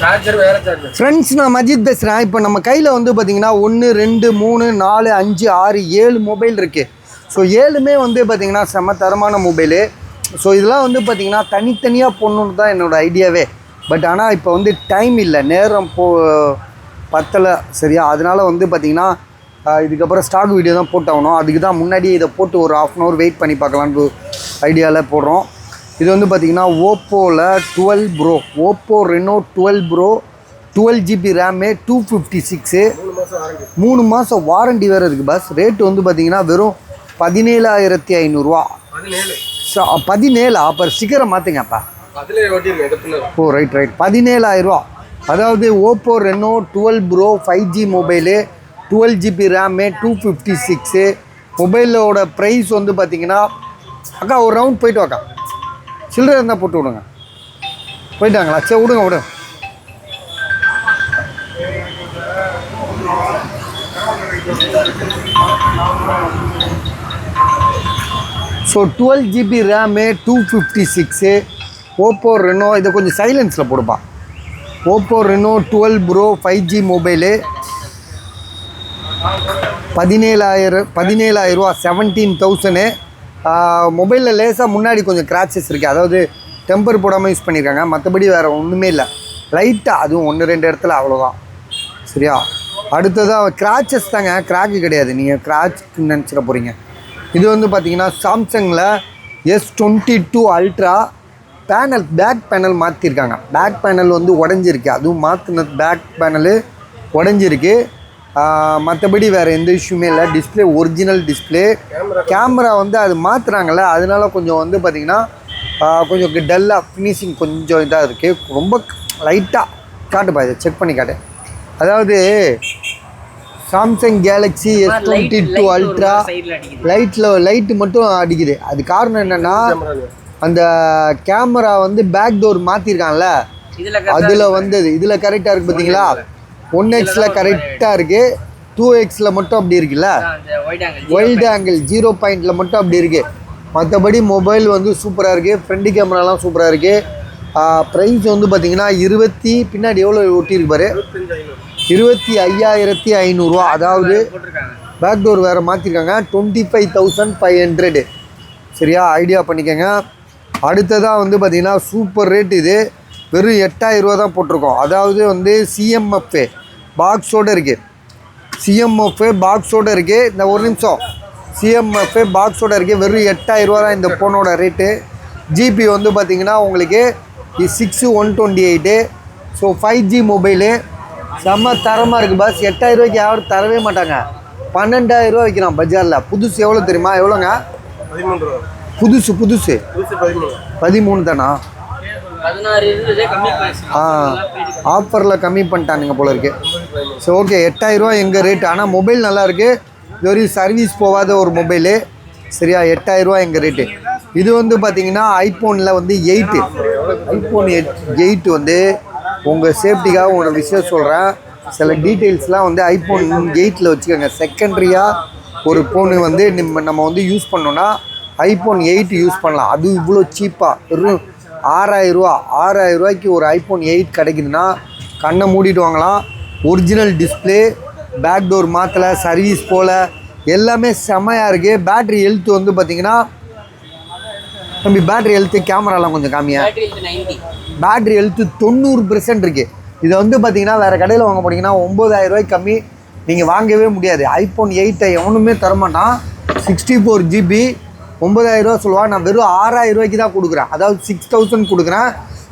Friends, நான் மஜித் பேசுகிறேன். இப்போ நம்ம கையில் வந்து பார்த்தீங்கன்னா 1 2 3 4 5 6 7 மொபைல் இருக்குது. ஸோ 7மே வந்து பார்த்தீங்கன்னா செம்ம தரமான மொபைலு. ஸோ இதெல்லாம் வந்து பார்த்தீங்கன்னா தனித்தனியாக போடணுன்னு தான் என்னோடய ஐடியாவே. பட் ஆனால் இப்போ வந்து டைம் இல்லை, நேரம் பத்தலை சரியா. அதனால் வந்து பார்த்தீங்கன்னா இதுக்கப்புறம் ஸ்டாக் வீடியோ தான் போட்டாகணும். அதுக்கு தான் முன்னாடியே இதை போட்டு ஒரு 1/2 அன் ஹவர் வெயிட் பண்ணி பார்க்கலான்னு ஐடியாவில் போடுறோம். இது வந்து பார்த்திங்கன்னா ஓப்போவில் 12 bro, Oppo Reno 12 bro, 12GB RAM, 256, 3 மாதம் வாரண்டி வேறு இருக்குது பாஸ். ரேட்டு வந்து பார்த்திங்கன்னா வெறும் 17,500 17 அப்போ ஸ்டிக்கரை மாற்றுங்கப்பா. ஓ ரைட் 17,000. அதாவது Oppo Reno 12 pro 5G mobile, 12GB RAM, 256. மொபைலோட ப்ரைஸ் வந்து பார்த்திங்கன்னா அக்கா ஒரு ரவுண்ட் போய்ட்டு வாக்கா, சில்லறை இருந்தால் போட்டு விடுங்க. போயிட்டாங்களா? சரி விடுங்க. So 12GB RAM, 256, Oppo Reno. இதை கொஞ்சம் சைலன்ஸில் போடுப்பா. Oppo Reno 12 pro 5G mobile, 17,000 17,000 மொபைலில் லேசாக முன்னாடி கொஞ்சம் கிராச்சஸ் இருக்குது. அதாவது டெம்பர் போடாமல் யூஸ் பண்ணியிருக்காங்க. மற்றபடி வேறு ஒன்றுமே இல்லை. லைட்டாக அதுவும் 1-2 இடத்துல அவ்வளோதான் சரியா. அடுத்ததாக கிராச்சஸ் தாங்க, கிராக்கு கிடையாது. நீங்கள் கிராச்சுன்னு நினச்சிட போகிறீங்க. இது வந்து பார்த்திங்கன்னா சாம்சங்கில் S22 ultra panel, back panel மாற்றிருக்காங்க. பேக் பேனல் வந்து உடஞ்சிருக்கு, அதுவும் மாற்றின பேக் பேனலு உடஞ்சிருக்கு. மற்றபடி வேறு எந்த இஷ்யூமே இல்லை. Display original display. கேமரா வந்து அது மாற்றுறாங்கல்ல, அதனால கொஞ்சம் வந்து பார்த்திங்கன்னா கொஞ்சம் டல்லாக ஃபினிஷிங் கொஞ்சம் இதாக இருக்குது. ரொம்ப லைட்டாக காட்டுப்பா, இதை செக் பண்ணி காட்டு. அதாவது Samsung Galaxy S22 ultra light மட்டும் அடிக்குது. அது காரணம் என்னென்னா அந்த கேமரா வந்து பேக் டோர் மாற்றிருக்காங்கல்ல, அதில் வந்தது. இதில் கரெக்டாக இருக்குது பார்த்தீங்களா. 1Xல கரெக்டாக இருக்குது, 2Xல மட்டும் அப்படி இருக்குல்ல, வைல்டு ஆங்கிள் 0 பாயிண்டில் மட்டும் அப்படி இருக்குது. மற்றபடி மொபைல் வந்து சூப்பராக இருக்குது. ஃப்ரண்ட் கேமராலாம் சூப்பராக இருக்குது. ப்ரைஸ் வந்து பார்த்திங்கன்னா பின்னாடி எவ்வளோ ஒட்டியிருக்கு பாரு, 25,500. அதாவது பேக் டோர் வேறு மாற்றிருக்காங்க. 25,500 சரியா. ஐடியா பண்ணிக்கோங்க. அடுத்ததாக வந்து பார்த்திங்கன்னா சூப்பர் ரேட். இது வெறும் 8,000 தான் போட்டிருக்கோம். அதாவது வந்து CMF பாக்ஸோடு இருக்குது. CMF பாக்ஸோடு இருக்குது. இந்த ஒரு நிமிஷம், CMF பாக்ஸோடு இருக்குது. வெறும் 8,000 தான் இந்த ஃபோனோட ரேட்டு. ஜிபி வந்து பார்த்திங்கன்னா உங்களுக்கு 6128. ஸோ 5G மொபைலு செம்ம தரமாக இருக்குது பாஸ். 8,000 யாரும் தரவே மாட்டாங்க. 12,000 வைக்கிறான் பஜாரில். புதுசு எவ்வளோ தெரியுமா? எவ்வளோங்க? 13 புதுசு 13 தானா? ஆஃபரில் கம்மி பண்ணிட்டானுங்க போல இருக்குது. ஸோ ஓகே, 8,000 எங்கள் ரேட்டு. ஆனால் மொபைல் நல்லாயிருக்கு. இது வரையும் சர்வீஸ் போகாத ஒரு மொபைலு சரியா. 8,000 எங்கள் ரேட்டு. இது வந்து பார்த்திங்கன்னா ஐஃபோனில் வந்து 8 ஐஃபோன் 8 வந்து உங்கள் சேஃப்டிக்காக உங்களோட விஷயம் சொல்கிறேன். சில டீட்டெயில்ஸ்லாம் வந்து ஐஃபோன் 8ல் வச்சுக்கோங்க. செகண்ட்ரியாக ஒரு ஃபோனு வந்து நம்ம வந்து யூஸ் பண்ணோன்னா ஐஃபோன் 8 யூஸ் பண்ணலாம். அது இவ்வளோ சீப்பாக வெறும் 6,000 ஒரு ஐஃபோன் 8 கிடைக்குதுன்னா கண்ணை மூடிட்டு வாங்கலாம். ஒரிஜினல் டிஸ்பிளே, பேக் டோர் மாற்றலை, சர்வீஸ் போல் எல்லாமே செம்மையாக இருக்குது. பேட்ரி ஹெல்த் வந்து பார்த்திங்கன்னா தம்பி, பேட்ரி ஹெல்த்து கேமராலாம் கொஞ்சம் காமியாக. பேட்ரி ஹெல்த்து 90% இருக்குது. இதை வந்து பார்த்திங்கன்னா வேறு கடையில் வாங்க போனீங்கன்னா 9,000 கம்மி நீங்கள் வாங்கவே முடியாது. ஐஃபோன் 8 எவனுமே தரமாட்டான். 64GB 9,000 சொல்லுவாள். நான் வெறும் 6,000 தான் கொடுக்குறேன். அதாவது 6,000 கொடுக்குறேன்.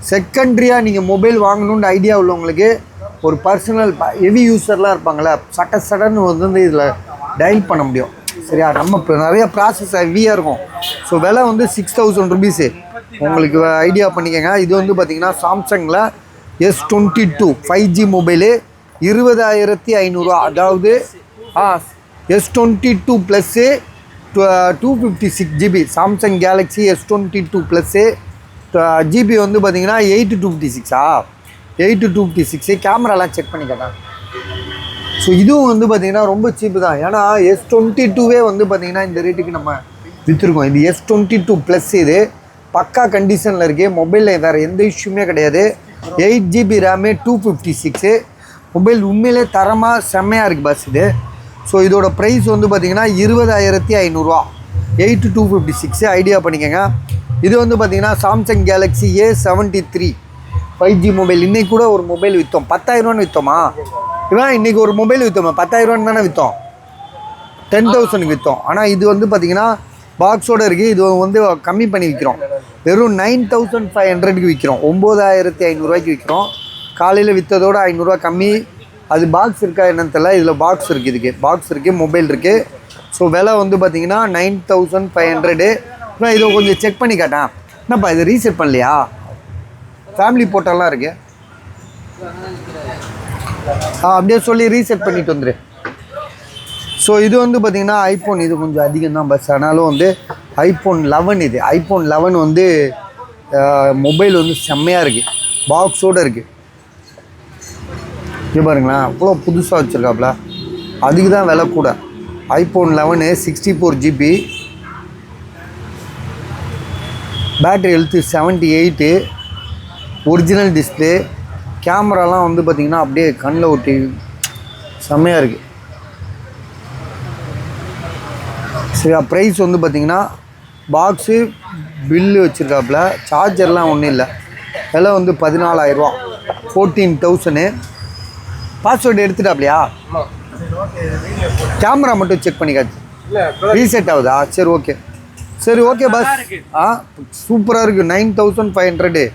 செகண்ட்ரியாக நீங்கள் மொபைல் வாங்கணுன்ற ஐடியா உள்ளவங்களுக்கு, ஒரு பர்சனல் ஹெவி யூஸர்லாம் இருப்பாங்களே, சடன்னு வந்து இதில் டயல் பண்ண முடியும் சரியா. நம்ம இப்போ நிறைய ப்ராசஸ் ஹெவியாக இருக்கும். ஸோ விலை வந்து 6,000 ருபீஸு. உங்களுக்கு ஐடியா பண்ணிக்கோங்க. இது வந்து பார்த்திங்கன்னா சாம்சங்கில் S22 5G மொபைலு 20,500. அதாவது S22 plus 256GB Samsung Galaxy S22 plus. GB வந்து பார்த்திங்கன்னா 8/256 8/256. கேமராலாம் செக் பண்ணி கேட்டேன். ஸோ இதுவும் வந்து பார்த்திங்கன்னா ரொம்ப சீப்பு தான். ஏன்னா S22 வந்து பார்த்திங்கன்னா இந்த ரேட்டுக்கு நம்ம விற்றுருக்கோம். இது S22 ப்ளஸ். இது பக்கா கண்டிஷனில் இருக்குது. மொபைலில் வேறு எந்த இஷ்யூமே கிடையாது. 8 GB ரேமு 256. மொபைல் உண்மையிலே தரமாக செம்மையாக இருக்குது பஸ் இது. ஸோ இதோட ப்ரைஸ் வந்து பார்த்திங்கன்னா 20,500 8/256 ஐடியா பண்ணிக்கோங்க. இது வந்து பார்த்திங்கன்னா Samsung Galaxy A73 5G mobile. இன்றைக்கி கூட ஒரு மொபைல் விற்றோம், 10,000 விற்றோமா இவன்? இன்றைக்கி ஒரு மொபைல் விற்றோமா 10,000 தானே விற்றோம், 10,000 விற்றோம். ஆனால் இது வந்து பார்த்திங்கன்னா பாக்ஸோடு இருக்குது. இது வந்து கம்மி பண்ணி விற்கிறோம், வெறும் 9,500க்கு விற்கிறோம், 9,500 விற்கிறோம். காலையில் விற்றதோட 500 கம்மி. அது பாக்ஸ் இருக்கா என்னன்னு தெரியல, இதில் பாக்ஸ் இருக்குது, இதுக்கு பாக்ஸ் இருக்குது, மொபைல் இருக்குது. ஸோ விலை வந்து பார்த்திங்கன்னா 9,500. நான் இதை கொஞ்சம் செக் பண்ணி காட்டேன். என்னப்பா இது ரீசெட் பண்ணலையா? ஃபேமிலி போட்டோலாம் இருக்குது. அப்படியே சொல்லி ரீசெட் பண்ணிட்டு வந்துடு. ஸோ இது வந்து பார்த்திங்கன்னா ஐஃபோன், இது கொஞ்சம் அதிகம் தான் பஸ். ஆனாலும் வந்து iPhone 11 இது. iPhone 11 வந்து மொபைல் வந்து செம்மையாக இருக்குது, பாக்ஸோடு இருக்குது. இங்கே பாருங்களேன், அவ்வளோ புதுசாக வச்சுருக்காப்புல. அதுக்கு தான் விலை கூட. iPhone 11 64 GB, battery health 78, original display, கேமராலாம் வந்து பார்த்திங்கன்னா அப்படியே கண்ணில் ஒட்டி செம்மையாக இருக்குது. சரியா? ப்ரைஸ் வந்து பார்த்திங்கன்னா பாக்ஸு பில்லு வச்சுருக்காப்புல, சார்ஜர்லாம் ஒன்றும் இல்லை. விலை வந்து 14,000, 14,000. பாஸ்வேர்டு எடுத்துட்டாப்லையா? கேமரா மட்டும் செக் பண்ணி காட்டு. ரீசெட் ஆகுதா? சரி ஓகே, சரி ஓகே பஸ். சூப்பராக இருக்குது. 9,500,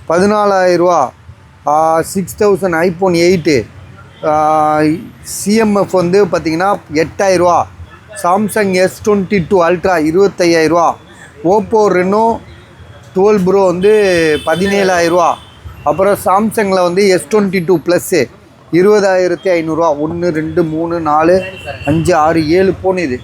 14,000, 6,000 iPhone 8, CMF வந்து பார்த்திங்கன்னா 8,000, Samsung S22 ultra 25,000, Oppo Reno 12 bro வந்து 17,000. அப்புறம் சாம்சங்கில் வந்து S22 ப்ளஸ்ஸு 20,500. 1 2 3 4 5 6 7 ஃபோன் இது.